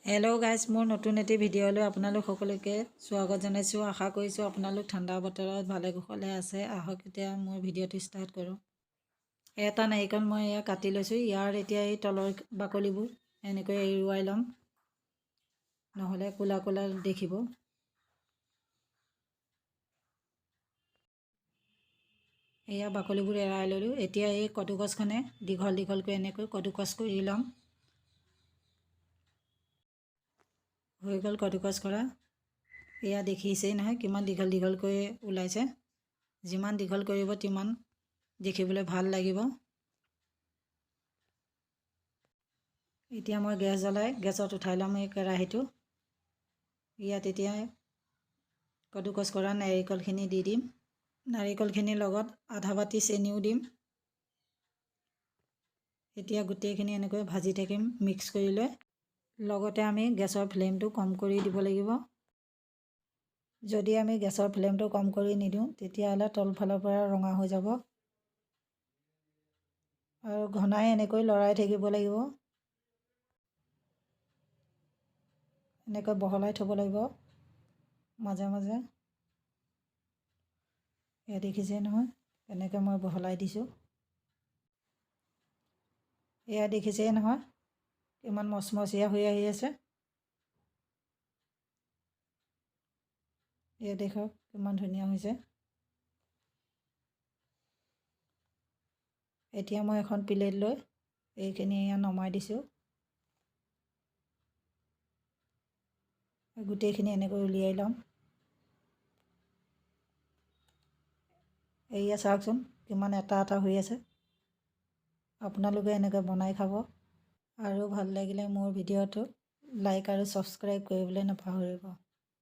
Hello' guys, মোৰ নতুন এটি ভিডিঅ'লৈ আপোনালোক সকলোকে স্বাগত জনাইছোঁ। আশা কৰিছোঁ আপোনালোক ঠাণ্ডা বতৰত ভালে কুশলে আছে। আহক এতিয়া মোৰ ভিডিঅ'টো ষ্টাৰ্ট কৰোঁ। এটা নাৰিকল মই এয়া কাটি লৈছোঁ। ইয়াৰ এতিয়া এই তলৰ বাকলিবোৰ এনেকৈ এৰুৱাই ল'ম, নহ'লে ক'লা ক'লা দেখিব। এয়া বাকলিবোৰ এৰাই ল'লোঁ। এতিয়া এই কদুকছখনে দীঘল দীঘলকৈ এনেকৈ কদুকছ কৰি ল'ম। হৈ গ'ল কদুকছ কৰা। এয়া দেখিছেই নহয় কিমান দীঘল দীঘলকৈ ওলাইছে। যিমান দীঘল কৰিব তিমান দেখিবলৈ ভাল লাগিব। এতিয়া মই গেছ জ্বলাই গেছত উঠাই ল'ম এই কেৰাহীটো। ইয়াত এতিয়া কদুকছ কৰা নাৰিকলখিনি দি দিম। নাৰিকলখিনিৰ লগত আধা বাতি চেনিও দিম। এতিয়া গোটেইখিনি এনেকৈ ভাজি থাকিম মিক্স কৰি লৈ। লগতে আমি গেছৰ ফ্লেমটো কম কৰি দিব লাগিব। যদি আমি গেছৰ ফ্লেমটো কম কৰি নিদিওঁ তেতিয়াহ'লে তলফালৰ পৰা ৰঙা হৈ যাব। আৰু ঘনাই এনেকৈ লৰাই থাকিব লাগিব। এনেকৈ বহলাই থ'ব লাগিব মাজে মাজে। এয়া দেখিছে নহয় এনেকৈ মই বহলাই দিছোঁ। এয়া দেখিছেই নহয় কিমান মচমচীয়া হৈ আহি আছে। এয়া দেখক কিমান ধুনীয়া হৈছে। এতিয়া মই এখন প্লেট লৈ এইখিনি এয়া নমাই দিছোঁ। গোটেইখিনি এনেকৈ উলিয়াই ল'ম। এয়া চাওকচোন কিমান এটা এটা হৈ আছে। আপোনালোকে এনেকৈ বনাই খাব। আৰু ভাল লাগিলে মোৰ ভিডিঅ'টো লাইক আৰু ছাবস্ক্ৰাইব কৰিবলৈ নাপাহৰিব।